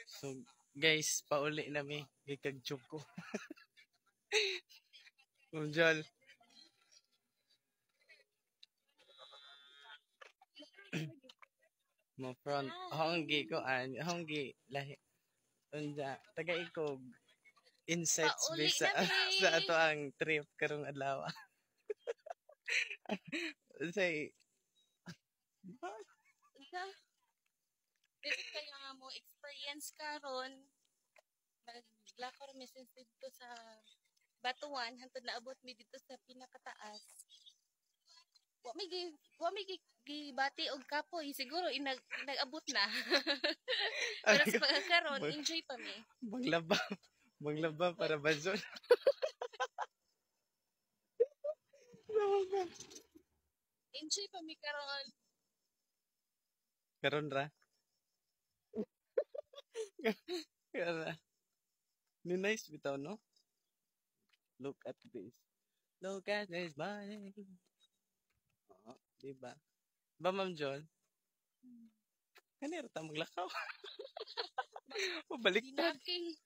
So, guys, pauli na mi. Gikag-joke ko. Munjal. Mo front. Honggi ko, honggi. Lahi. Unda, taga-ikog. Insights Pauli based sa, na mi. sa ato ang trip karong adlaw. Say, Dito kaya nga mo experience karon naglakaw mi dito sa Batuan hantod naabot mi dito sa pinakataas. Wa mi gibati og kapoy siguro nag-abot na. Pero sa pagkakaroon enjoy pa mi. Maglaba para bazon. Enjoy pa mi karon. Karon ra. Kaya ni nice bitaw no? Look at this. Look at this body. Oh, diba? Ba, Ma'am John? Kanira ta maglakaw. Baliktad. Dinaking.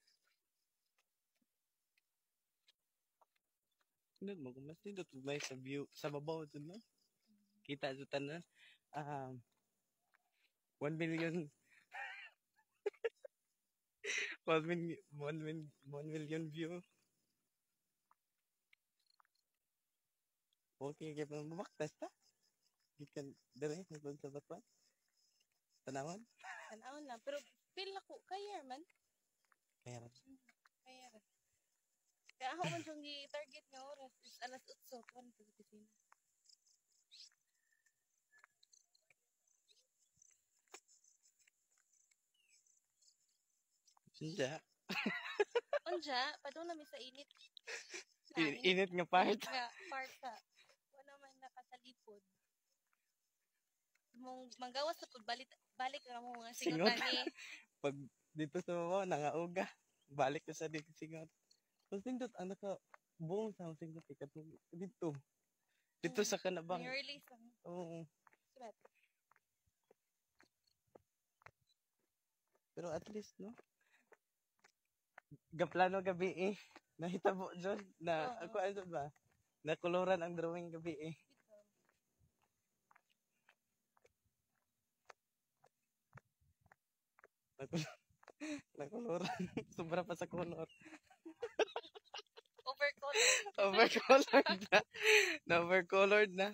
Nindot mo, mas nindot may sa view, sa babaw dun no? Kita sa tanan. 1 million 1 million view. Okay, kaya pa mamaktas ta. Gikan dire hangtod sa Batuan. Tanawon lang pero feel ako kaya man. Kaya ra. Kaya ra. Kaya ako man siyang target nga oras is alas 8 kuan sa opisina. Sinja. Unja, padung na mi sa init. Init nga part. Nga part sa wala man nakatalipod. Mong manggawas sa balik ra mo nga singot ani. Pag dito sa babaw nangauga, balik ko sa dito singot. So sindot ang naka buong sa singot ikatong dito. Dito sa kanabang. Release lang. Oo. Sulat. Pero at least no. Gaplano gabi nahitabo John na ako ano ba? Nakoloran ang drawing gabi Nakoloran. Sobra pa sa color. Overcolored na. Na-overcolored na.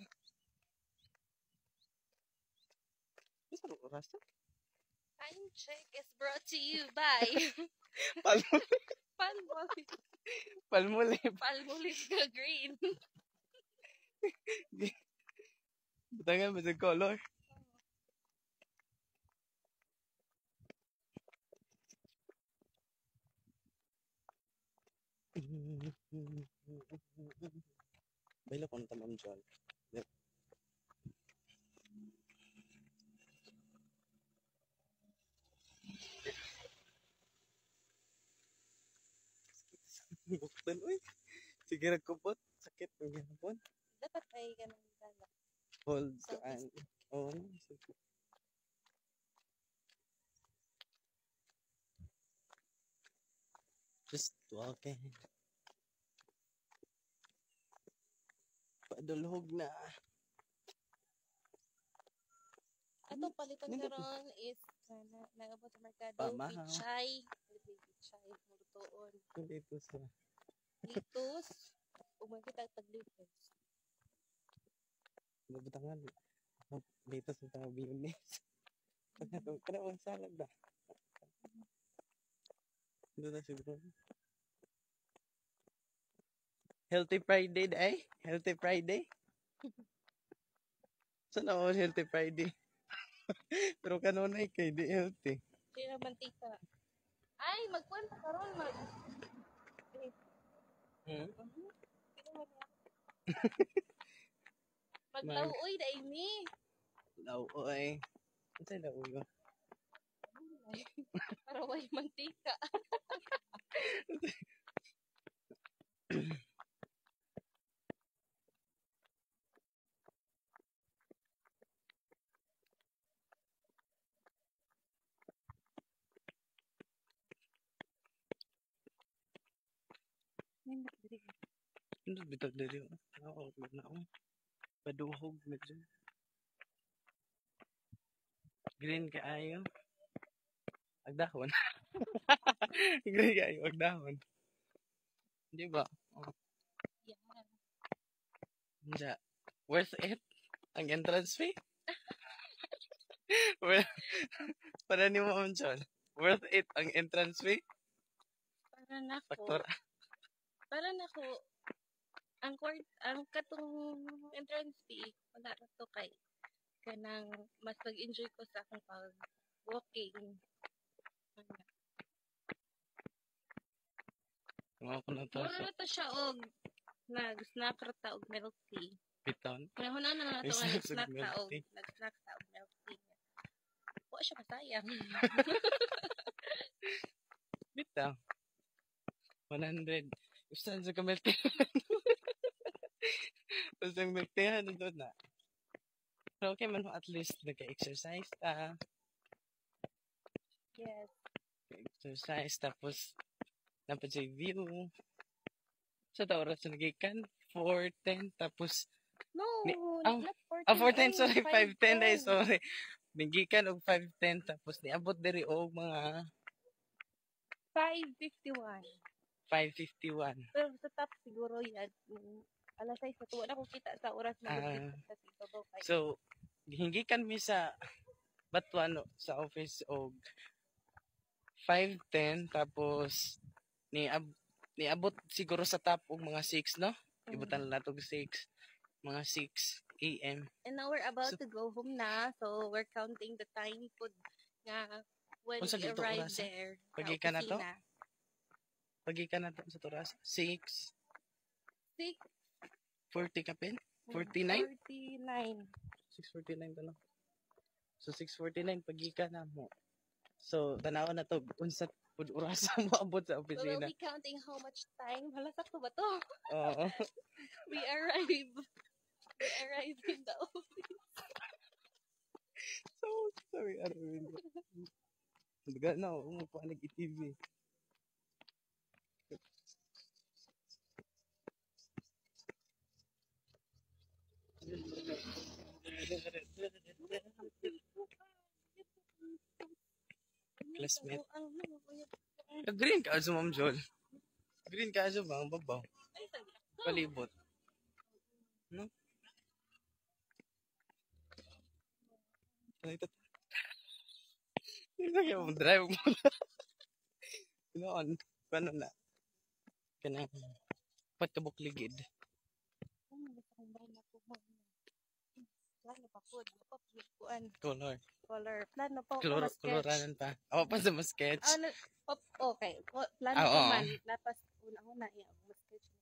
Isang oras na? Time check is brought to you by Palmolive. Palmolive ka green. Butangan ba sa color? Baila ko na tamang John. Yep. Buktan, uy. Sige, nagkupot. Sakit ng hapon. Dapat ay ganun dala. Hold saan. Oo. Just walking. Padulhog na. Ato palitan karon is nagabot sa merkado pichay. Pichay murutoon. Litos na. Litos. Ug makita taglitos. Nabutangan. Litos ng mga biyunis. Kanawang salad ba? Doon na siguro. Healthy Friday day? Healthy Friday? Saan ako Healthy Friday? Pero kanunay kay di healthy. Kaya mantika. Ay, magkwenta karon mag. Maglauoy dai mi. Lauoy. Unsay lauoy? Para way mantika. Ano bitaw diri? Oo, na ako. Paduhog medyo. Green kaayo. Agdahon. Green kaayo, agdahon. Di ba? Oh, Yeah. hindi. Worth it? Ang entrance fee? Well, para ni mo John. Worth it ang entrance fee? Para nako. Faktor. Para nako. Ang katong entrance fee, wala na to kay kanang mas nag-enjoy ko sa akong pag-walking. Mga ko na to. Mura na to siya og nag-snack ra ta og milk tea. Biton. Panahon na na to May nga snack nag-snack og ta milk og tea. nag-snack ta og milk tea. Wa siya masayang. Bitaw. 100. Gusto sa kamilk tea. Gusto yung milk tea doon na. Pero okay man mo at least nagka-exercise ta. Yes. Exercise tapos dapat sa view. Sa oras na nagikan 4:10 tapos No, oh, not 4:10 sorry 5:10 ay 5:10. sorry. Nagikan og 5:10 tapos niabot diri og mga 5:51. 5:51. Pero sa top siguro yan. Alas 6 na tuwa na ko kita sa oras na sa Tibabaw. So hingikan mi sa Batuan sa office og 5:10 tapos niabot siguro sa top og mga 6 no? Ibutan na natog 6 mga 6 AM. And now we're about to go home na. So we're counting the time po nga when Unsa we dito arrive oras? there. Pagikan na to? Pagikan na to sa oras 6 40 kapin? 49? 49. 6:49 pa no? So 6:49 pagikan na mo. So tanaw na to unsa pud oras mo abot sa So we'll opisina. be counting how much time. Hala, sakto ba to? Oo. We arrive in the office. So sorry Arvin. Daga na mo pa nag-TV. Classmate. Green ka sa Ma'am Jol. Green ka sa bang babaw. Palibot. No? Ano ito? Hindi na mo drive mo. Noon, paano na? Kanang patkabukligid. Plano pa po. Kuan. Color. Plano po. Koloranan pa. Ako pa sa sketch. Okay. Plano Oo. ko man. Lapas una-una iya. Sketch mo siya.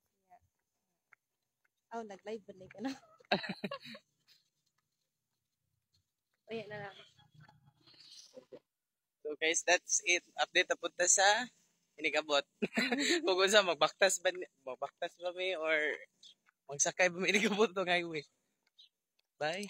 Nag-live ba ka na? O yan na lang. So guys, that's it. Update na punta sa inigabot. Kung unsa magbaktas ba mi or magsakay ba mi inigabot tong highway. Bye.